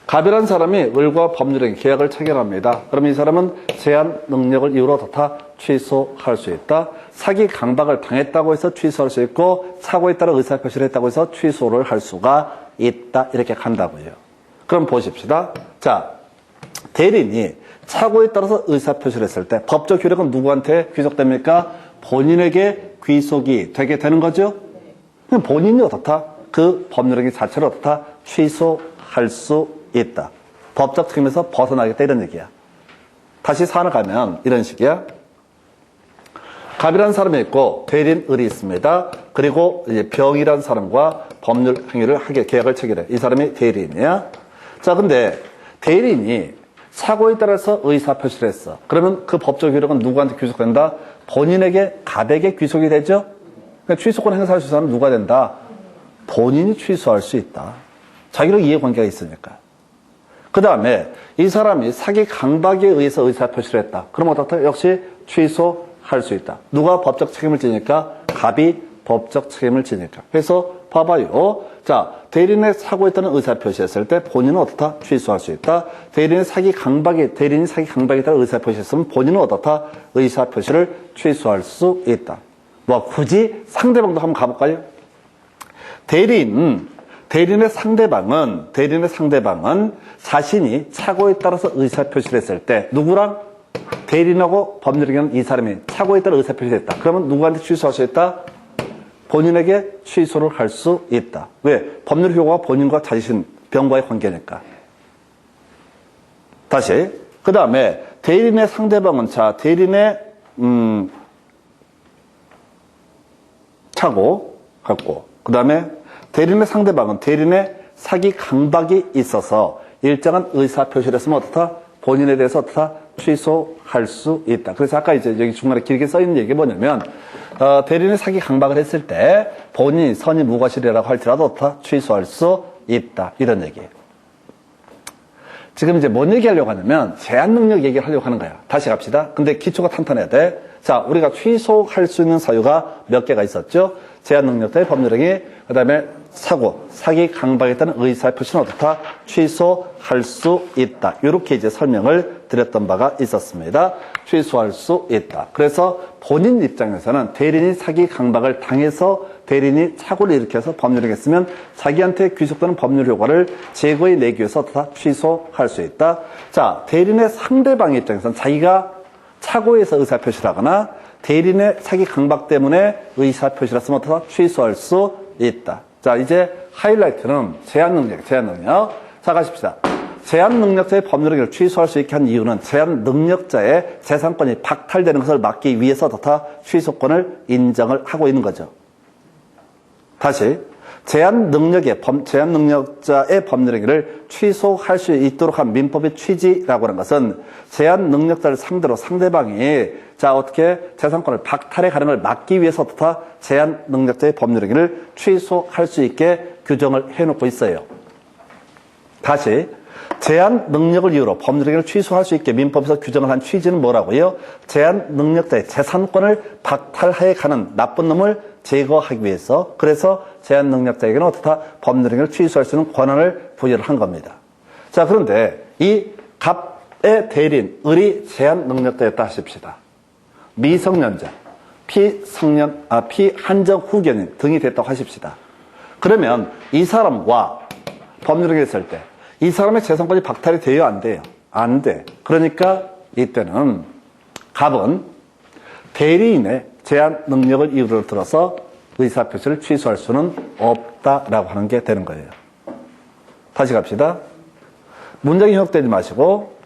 [SPEAKER 1] 갑이라는 사람이 을과 법률행위 계약을 체결합니다. 그러면 이 사람은 제한 능력을 이유로 어떻다? 취소할 수 있다. 사기 강박을 당했다고 해서 취소할 수 있고 착오에 따라 의사표시를 했다고 해서 취소를 할 수가 있다. 이렇게 간다고요. 그럼 보십시다. 자, 대리인이 착오에 따라서 의사표시를 했을 때 법적 효력은 누구한테 귀속됩니까? 본인에게 귀속이 되게 되는 거죠? 그럼 본인이 어떻다? 그 법률행위 자체를 어떻다? 취소할 수 있다. 법적 책임에서 벗어나겠다 이런 얘기야. 다시 사안을 가면 이런 식이야. 갑이라는 사람이 있고 대리인 을이 있습니다. 그리고 이제 병이라는 사람과 법률 행위를 하게 계약을 체결해. 이 사람이 대리인이야. 자, 근데 대리인이 사고에 따라서 의사 표시를 했어. 그러면 그 법적 효력은 누구한테 귀속된다? 본인에게 갑에게 귀속이 되죠. 그러니까 취소권 행사할 수 있는 사람은 누가 된다? 본인이 취소할 수 있다. 자기랑 이해관계가 있으니까. 그 다음에 이 사람이 사기 강박에 의해서 의사 표시를 했다. 그럼 어떻다? 역시 취소할 수 있다. 누가 법적 책임을 지니까? 갑이 법적 책임을 지니까. 그래서 봐봐요. 자, 대리인의 사고에 따른 의사 표시했을 때 본인은 어떻다? 취소할 수 있다. 대리인이 사기 강박에 따른 의사 표시했으면 본인은 어떻다? 의사 표시를 취소할 수 있다. 뭐 굳이 상대방도 한번 가볼까요? 대리인의 상대방은 자신이 착오에 따라서 의사표시를 했을 때 누구랑? 대리인하고 법률행위는 이 사람이 착오에 따라 의사표시를 했다. 그러면 누구한테 취소할 수 있다? 본인에게 취소를 할 수 있다. 왜? 법률 효과가 본인과 자신, 병과의 관계니까. 다시. 그 다음에 대리인의 상대방은 대리인의 착오 갖고 그 다음에 대리인의 상대방은 대리인의 사기 강박이 있어서 일정한 의사표시를 했으면 어떻다? 본인에 대해서 어떻다? 취소할 수 있다. 그래서 아까 이제 여기 중간에 길게 써있는 얘기가 뭐냐면, 대리인의 사기 강박을 했을 때 본인이 선의 무과실이라고 할지라도 어떻다? 취소할 수 있다. 이런 얘기예요. 지금 이제 뭔 얘기하려고 하냐면, 제한 능력 얘기를 하려고 하는 거야. 다시 갑시다. 근데 기초가 탄탄해야 돼. 자, 우리가 취소할 수 있는 사유가 몇 개가 있었죠? 제한 능력자의 법률행위, 그 다음에 사기 강박에 따른 의사표시는 어떻다? 취소할 수 있다. 이렇게 이제 설명을 드렸던 바가 있었습니다. 취소할 수 있다. 그래서 본인 입장에서는 대리인이 사기 강박을 당해서 대리인이 착오를 일으켜서 법률행위 했으면 자기한테 귀속되는 법률 효과를 제거해 내기 위해서 어떻다? 취소할 수 있다. 자, 대리인의 상대방의 입장에서는 자기가 착오해서 의사표시를 하거나 대리인의 사기 강박 때문에 의사표시를 했으면 어떻다? 취소할 수 있다. 자, 이제 하이라이트는 제한 능력. 자, 가십시다. 제한 능력자의 법률행위를 취소할 수 있게 한 이유는 제한 능력자의 재산권이 박탈되는 것을 막기 위해서 어떻다? 취소권을 인정을 하고 있는 거죠. 다시. 제한 능력자의 법률행위를 취소할 수 있도록 한 민법의 취지라고 하는 것은 제한 능력자를 상대로 상대방이 어떻게 재산권을 박탈해 가는 걸 막기 위해서 어떻다? 제한 능력자의 법률행위를 취소할 수 있게 규정을 해놓고 있어요. 다시. 제한 능력을 이유로 법률행위를 취소할 수 있게 민법에서 규정을 한 취지는 뭐라고요? 제한 능력자의 재산권을 박탈해 가는 나쁜 놈을 제거하기 위해서, 그래서 제한 능력자에게는 어떻다? 법률행위를 취소할 수 있는 권한을 부여를 한 겁니다. 자, 그런데 이 갑의 대리인, 을이 제한 능력자였다 하십시다. 미성년자, 피한정 후견인 등이 됐다고 하십시다. 그러면 이 사람과 법률행위를 했을 때 이 사람의 재산권이 박탈이 돼요? 안 돼요? 안 돼. 그러니까 이때는 갑은 대리인의 제한 능력을 이유로 들어서 의사표시를 취소할 수는 없다라고 하는 게 되는 거예요. 다시 갑시다. 문장이 형용되지 마시고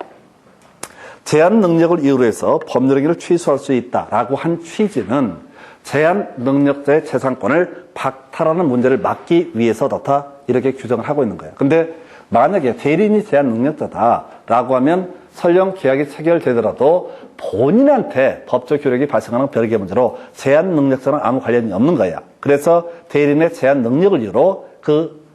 [SPEAKER 1] 제한 능력을 이유로 해서 법률행위를 취소할 수 있다라고 한 취지는 제한 능력자의 재산권을 박탈하는 문제를 막기 위해서 다 이렇게 규정을 하고 있는 거예요. 근데 만약에 대리인이 제한 능력자다라고 하면 설령 계약이 체결되더라도 본인한테 법적 효력이 발생하는 별개의 문제로 제한 능력자는 아무 관련이 없는 거야. 그래서 대리인의 제한 능력을 이유로 그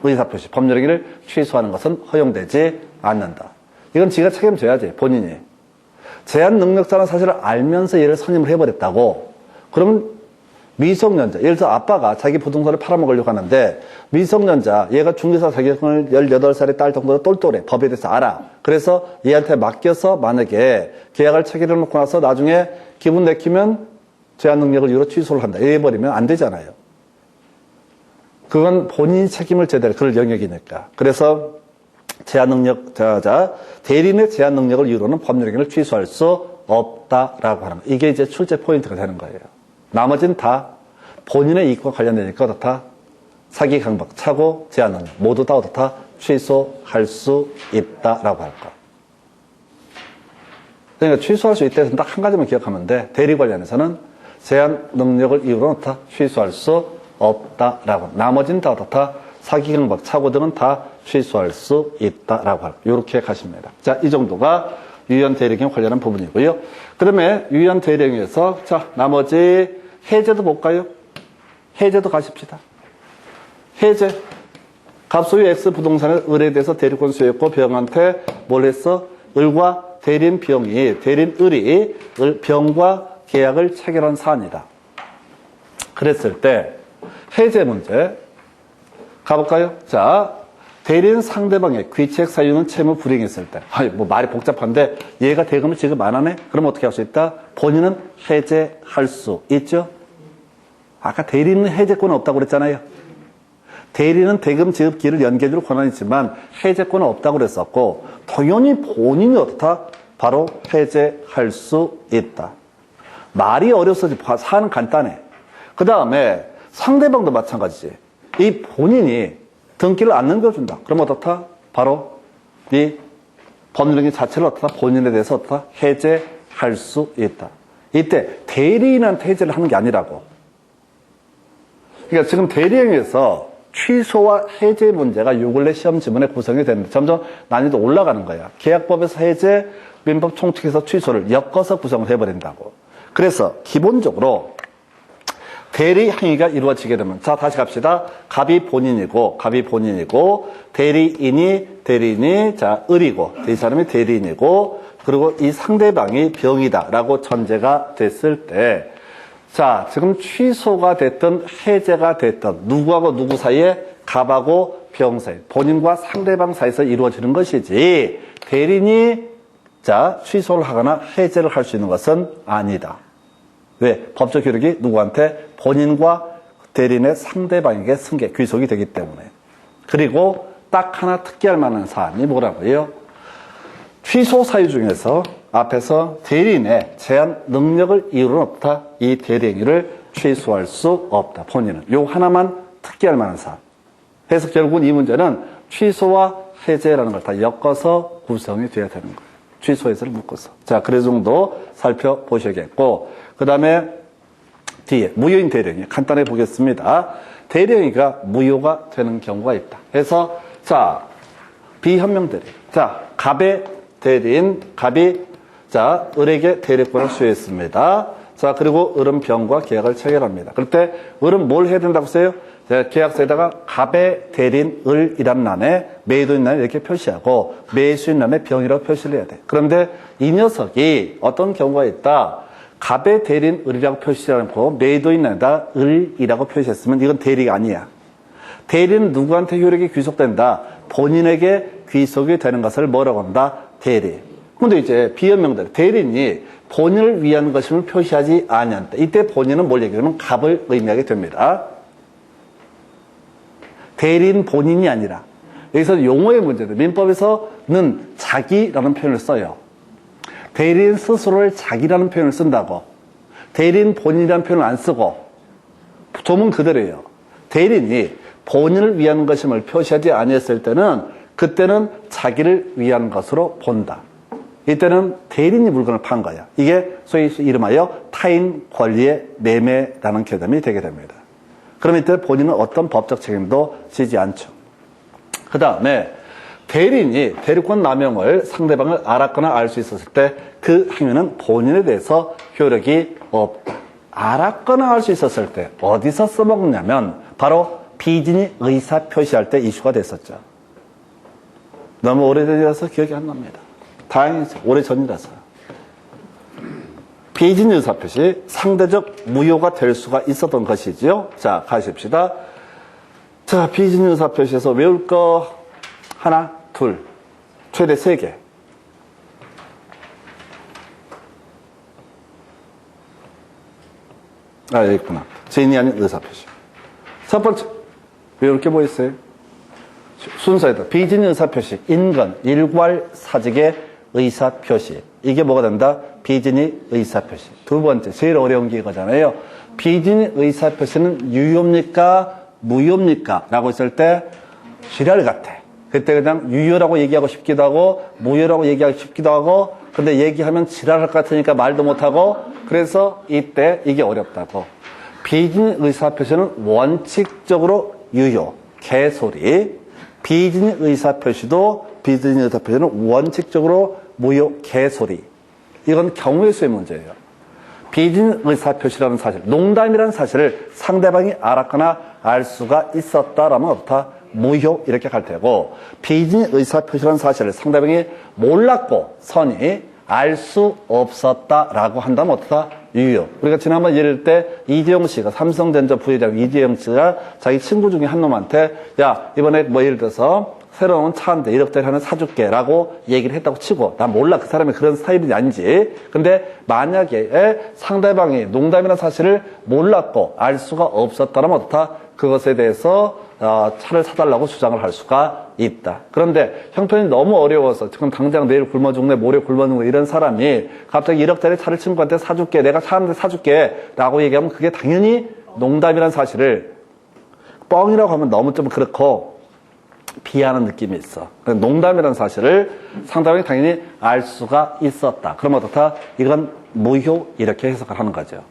[SPEAKER 1] 의사표시, 법률행위를 취소하는 것은 허용되지 않는다. 이건 지가 책임져야지, 본인이. 제한 능력자는 사실을 알면서 얘를 선임을 해버렸다고. 그러면 미성년자, 예를 들어 아빠가 자기 부동산을 팔아먹으려고 하는데 미성년자, 얘가 중개사 자격증을 18살의 딸 정도로 똘똘해. 법에 대해서 알아. 그래서 얘한테 맡겨서 만약에 계약을 체결해 놓고 나서 나중에 기분 내키면 제한 능력을 이유로 취소를 한다. 이래버리면 안 되잖아요. 그건 본인이 책임을 제대로 그럴 영역이니까. 그래서 제한 능력자, 대리인의 제한 능력을 이유로는 법률행위를 취소할 수 없다라고 하는 거. 이게 이제 출제 포인트가 되는 거예요. 나머지는 다 본인의 이익과 관련되니까 다 사기 강박, 착오, 제한 능력 모두 다 어떻다? 취소할 수 있다라고 할 거. 그러니까 취소할 수 있다 해서 딱 한 가지만 기억하면 돼. 대리 관련해서는 제한 능력을 이유로 어떻다? 취소할 수 없다라고. 나머지는 다 어떻다? 사기 강박, 착오 등은 다 취소할 수 있다라고 할 거. 이렇게 가십니다. 자, 이 정도가 유연 대리행위 관련한 부분이고요. 그다음에 유연 대리행위에서 자, 나머지 해제도 볼까요? 해제도 가십시다. 해제. 갑소유 X 부동산의 을에 대해서 대리권 수여했고 병한테 뭘 했어? 을과 대리인 병이, 대리인 을이 병과 계약을 체결한 사안이다. 그랬을 때 해제 문제 가볼까요? 자, 대리인 상대방의 귀책 사유는 채무 불이행했을 때. 아니, 뭐 말이 복잡한데 얘가 대금을 지급 안 하네? 그럼 어떻게 할 수 있다? 본인은 해제할 수 있죠? 아까 대리인은 해제권은 없다고 그랬잖아요. 대리는 대금 지급 기일을 연기해줄 권한이 있지만 해제권은 없다고 그랬었고 당연히 본인이 어떻다? 바로 해제할 수 있다. 말이 어려서지 사안은 간단해. 그 다음에 상대방도 마찬가지지. 이 본인이 등기를 안 넘겨준다. 그럼 어떻다? 바로 이 법률행위 자체를 어떻다? 본인에 대해서 어떻다? 해제할 수 있다. 이때 대리인한테 해제를 하는 게 아니라고. 그러니까 지금 대리행위에서 취소와 해제 문제가 요 근래 시험 지문에 구성이 되는데 점점 난이도 올라가는 거야. 계약법에서 해제, 민법 총칙에서 취소를 엮어서 구성을 해버린다고. 그래서 기본적으로 대리 행위가 이루어지게 되면 자 다시 갑시다. 갑이 본인이고 대리인이 자 을이고 이 사람이 대리인이고 그리고 이 상대방이 병이다라고 전제가 됐을 때 자, 지금 취소가 됐든 해제가 됐든 누구하고 누구 사이에 갑하고 병 사이, 본인과 상대방 사이에서 이루어지는 것이지 대리인이 자, 취소를 하거나 해제를 할 수 있는 것은 아니다. 왜? 법적 효력이 누구한테? 본인과 대리인의 상대방에게 승계, 귀속이 되기 때문에. 그리고 딱 하나 특기할 만한 사안이 뭐라고요? 취소 사유 중에서 앞에서 대리인의 제한 능력을 이유로는 없다. 이 대리행위를 취소할 수 없다. 본인은. 요 하나만 특기할 만한 사안. 그래서 결국은 이 문제는 취소와 해제라는 걸 다 엮어서 구성이 돼야 되는 거예요. 취소 해제를 묶어서. 자, 그 정도 살펴보셔야겠고 그 다음에 뒤에 무효인 대리행위 간단히 보겠습니다. 대리행위가 무효가 되는 경우가 있다. 그래서 자, 비현명 대리. 자, 갑의 대리인, 갑이 자, 을에게 대리권을 수여했습니다. 자, 그리고 을은 병과 계약을 체결합니다. 그럴 때 을은 뭘 해야 된다고 써요? 자, 계약서에다가 갑의 대리인 을이라는 란에 매도인 란에 이렇게 표시하고 매수인 란에 병이라고 표시를 해야 돼. 그런데 이 녀석이 어떤 경우가 있다. 갑의 대리인 을이라고 표시하지 않고 매도인 란에다 을이라고 표시했으면 이건 대리가 아니야. 대리는 누구한테 효력이 귀속된다? 본인에게 귀속이 되는 것을 뭐라고 한다? 대리. 근데 이제 비현명대로 대리인이 본인을 위한 것임을 표시하지 아니한다. 이때 본인은 뭘 얘기하면 갑을 의미하게 됩니다. 대리인 본인이 아니라 여기서 용어의 문제들 민법에서는 자기라는 표현을 써요. 대리인 스스로를 자기라는 표현을 쓴다고. 대리인 본인이라는 표현을 안 쓰고 조문 그대로예요. 대리인이 본인을 위한 것임을 표시하지 아니했을 때는 그때는 자기를 위한 것으로 본다. 이때는 대리인이 물건을 판 거야. 이게 소위 이름하여 타인 권리의 매매라는 개념이 되게 됩니다. 그럼 이때 본인은 어떤 법적 책임도 지지 않죠. 그 다음에 대리인이 대리권 남용을 상대방을 알았거나 알 수 있었을 때 그 행위는 본인에 대해서 효력이 없다. 알았거나 알 수 있었을 때 어디서 써먹냐면 바로 비진이 의사 표시할 때 이슈가 됐었죠. 너무 오래전이라서 기억이 안 납니다. 다행이죠. 오래전이라서. 비진 의사표시 상대적 무효가 될 수가 있었던 것이지요. 자, 가십시다. 자, 비진 의사표시에서 외울 거 하나, 둘, 최대 3개. 아, 여기 있구나. 죄인이 아닌 의사표시. 첫 번째, 외울 게 뭐 있어요? 순서에다 비진 의사표시, 인건, 일괄 사직의 의사표시. 이게 뭐가 된다? 비진이 의사표시. 두 번째, 제일 어려운 게 이거잖아요. 비진이 의사표시는 유효입니까? 무효입니까? 라고 했을 때 지랄 같아. 그때 그냥 유효라고 얘기하고 싶기도 하고 무효라고 얘기하고 싶기도 하고 근데 얘기하면 지랄할 것 같으니까 말도 못하고 그래서 이때 이게 어렵다고. 비진 의사표시는 원칙적으로 유효. 개소리. 비진 의사표시도 비진 의사표시는 원칙적으로 무효. 개소리. 이건 경우의 수의 문제예요. 비진 의사표시라는 사실, 농담이라는 사실을 상대방이 알았거나 알 수가 있었다라면 어떻다? 무효 이렇게 갈 테고 비진 의사표시라는 사실을 상대방이 몰랐고 선이 알 수 없었다라고 한다면 어떻다? 유효. 우리가 지난번 예를 때 이재용 씨가 삼성전자 부회장 이재용 씨가 자기 친구 중에 한 놈한테 야 이번에 뭐 예를 들어서 새로운 차 한 대 1억짜리 하나 사줄게 라고 얘기를 했다고 치고 난 몰라 그 사람이 그런 스타일인지 아닌지 근데 만약에 상대방이 농담이라는 사실을 몰랐고 알 수가 없었다면 어떻다? 그것에 대해서 차를 사달라고 주장을 할 수가 있다. 그런데 형편이 너무 어려워서 지금 당장 내일 굶어 죽네 모레 굶어 죽네 이런 사람이 갑자기 1억짜리 차를 친구한테 사줄게 내가 차 한 대 사줄게 라고 얘기하면 그게 당연히 농담이라는 사실을 뻥이라고 하면 너무 좀 그렇고 비하하는 느낌이 있어. 농담이라는 사실을 상대방이 당연히 알 수가 있었다. 그러면 어떻다? 이건 무효 이렇게 해석을 하는 거죠.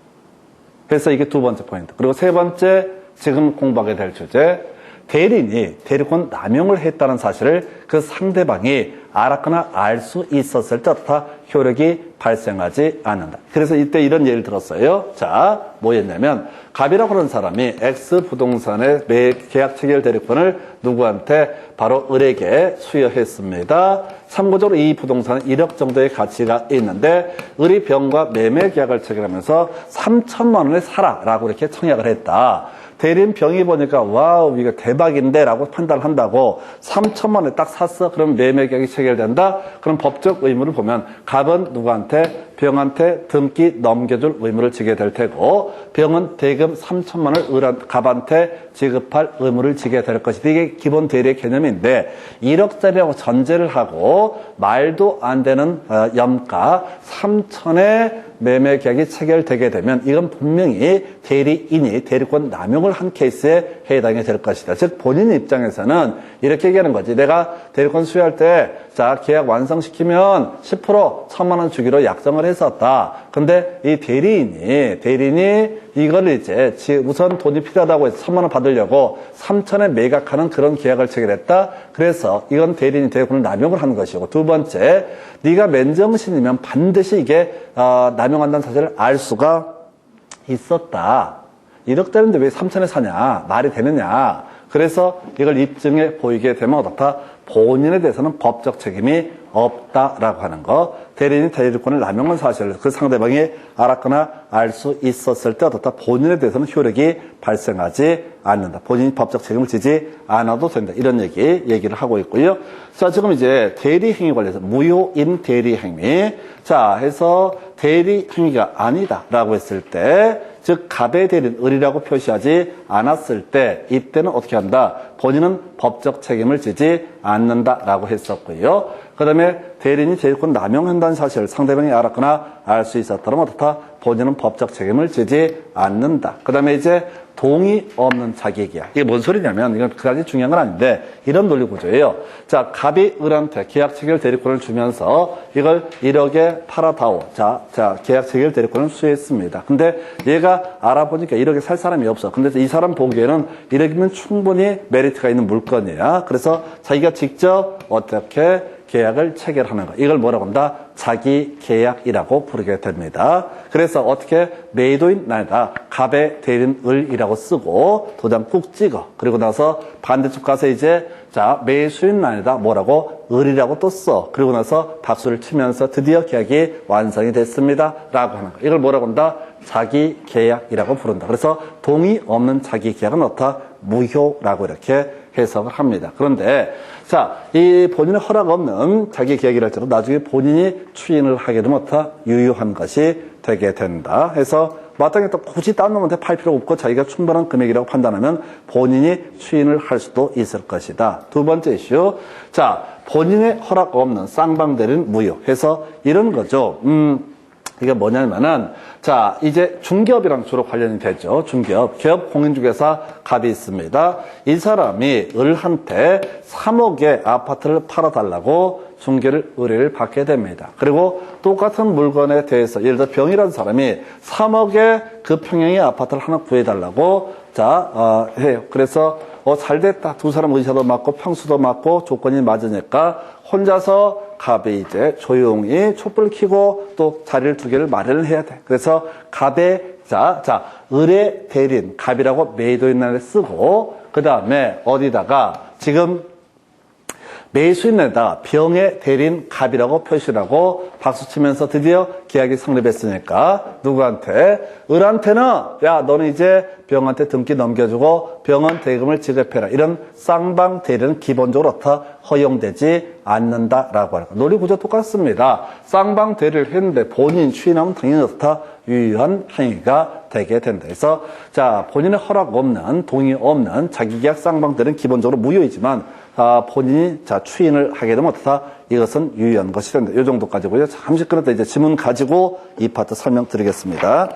[SPEAKER 1] 그래서 이게 두 번째 포인트. 그리고 세 번째 지금 공부하게 될 주제 대리인이 대리권 남용을 했다는 사실을 그 상대방이 알았거나 알 수 있었을 때 어떻다? 효력이 발생하지 않는다. 그래서 이때 이런 예를 들었어요. 자, 뭐였냐면 갑이라고 하는 사람이 X 부동산의 매 계약 체결 대리권을 누구한테 바로 을에게 수여했습니다. 참고적으로 이 부동산은 1억 정도의 가치가 있는데 을이 병과 매매 계약을 체결하면서 3천만 원에 사라라고 이렇게 청약을 했다. 대리인 병이 보니까 와우 이거 대박인데 라고 판단을 한다고 3천만 원에 딱 샀어. 그럼 매매 계약이 체결된다. 그럼 법적 의무를 보면 갑은 누구한테? 병한테 등기 넘겨줄 의무를 지게 될 테고 병은 대금 3천만 원을 갑한테 지급할 의무를 지게 될 것이다. 이게 기본 대리의 개념인데 1억짜리라고 전제를 하고 말도 안 되는 염가 3천에 매매 계약이 체결되게 되면 이건 분명히 대리인이 대리권 남용을 한 케이스에 해당이 될 것이다. 즉 본인 입장에서는 이렇게 얘기하는 거지. 내가 대리권 수여할 때 자 계약 완성시키면 10% 1,000만 원 주기로 약정을 했었다. 근데 이 대리인이 이걸 이제 우선 돈이 필요하다고 해서 1,000만 원 받으려고 3천에 매각하는 그런 계약을 체결했다. 그래서 이건 대리인이 대리권을 남용을 하는 것이고 두 번째 네가 맨정신이면 반드시 이게 남용한다는 사실을 알 수가 있었다. 1억짜리인데 왜 3천에 사냐? 말이 되느냐? 그래서 이걸 입증해 보이게 되면 어떻다? 본인에 대해서는 법적 책임이 없다라고 하는 거. 대리인이 대리권을 남용한 사실을 그 상대방이 알았거나 알 수 있었을 때 어떻다? 본인에 대해서는 효력이 발생하지 않는다. 본인이 법적 책임을 지지 않아도 된다. 이런 얘기를 하고 있고요. 자, 지금 이제 대리행위 관련해서 무효인 대리행위. 자, 해서 대리행위가 아니다라고 했을 때 즉 갑의 대리인 을이라고 표시하지 않았을 때 이때는 어떻게 한다? 본인은 법적 책임을 지지 않는다라고 했었고요. 그 다음에 대리인이 대리권 남용한다는 사실을 상대방이 알았거나 알 수 있었다면 어떻다? 본인은 법적 책임을 지지 않는다. 그 다음에 이제 동의 없는 자기계약. 이게 뭔 소리냐면 이건 그다지 중요한 건 아닌데 이런 논리 구조예요. 자, 갑이 을한테 계약 체결 대리권을 주면서 이걸 1억에 팔아다오. 자, 계약 체결 대리권을 수여했습니다. 근데 얘가 알아보니까 1억에 살 사람이 없어. 근데 이 사람 보기에는 1억이면 충분히 메리트가 있는 물건이야. 그래서 자기가 직접 어떻게 계약을 체결하는 거. 이걸 뭐라고 한다? 자기 계약이라고 부르게 됩니다. 그래서 어떻게 매도인 날다 갑의 대리인 을이라고 쓰고 도장 꾹 찍어. 그리고 나서 반대쪽 가서 이제 자 매수인 날이다 뭐라고 을이라고 또 써. 그리고 나서 박수를 치면서 드디어 계약이 완성이 됐습니다. 라고 하는 거. 이걸 뭐라고 한다? 자기 계약이라고 부른다. 그래서 동의 없는 자기 계약은 어떻다? 무효라고 이렇게 해석을 합니다. 그런데 자, 이 본인의 허락 없는 자기 계약이라 할지라도 나중에 본인이 추인을 하게 되면 어떻다? 유효한 것이 되게 된다. 해서 마땅히 또 굳이 딴 놈한테 팔 필요 없고 자기가 충분한 금액이라고 판단하면 본인이 추인을 할 수도 있을 것이다. 두 번째 이슈. 자, 본인의 허락 없는 쌍방대리인 무효. 해서 이런 거죠. 이게 뭐냐면은, 자, 이제 중개업이랑 주로 관련이 되죠. 중개업. 기업 공인중개사 갑이 있습니다. 이 사람이 을한테 3억의 아파트를 팔아달라고 중개를 의뢰를 받게 됩니다. 그리고 똑같은 물건에 대해서, 예를 들어 병이라는 사람이 3억의 그 평형의 아파트를 하나 구해달라고, 해요. 그래서, 잘 됐다. 두 사람 의사도 맞고 평수도 맞고 조건이 맞으니까 혼자서 갑이 이제 조용히 촛불 켜고 또 자리를 두 개를 마련을 해야 돼. 그래서 갑의 의뢰 대리인 갑이라고 매도인란에 쓰고 그 다음에 어디다가 지금 매수인에다가 병의 대리인 갑이라고 표시를 하고 박수 치면서 드디어 계약이 성립했으니까 누구한테? 을한테는 야 너는 이제 병한테 등기 넘겨주고 병원 대금을 지급해라. 이런 쌍방 대리는 기본적으로 허용되지 않는다라고 하는 거. 논리 구조 똑같습니다. 쌍방 대리를 했는데 본인 추인하면 당연히 유효한 행위가 되게 된다. 그래서 본인의 허락 없는 동의 없는 자기계약 쌍방 대리는 기본적으로 무효이지만 본인이 추인을 하게 되면 이것은 유효한 것이 된다. 이 정도 가지고요. 잠시 끊었다 이제 지문 가지고 이 파트 설명드리겠습니다.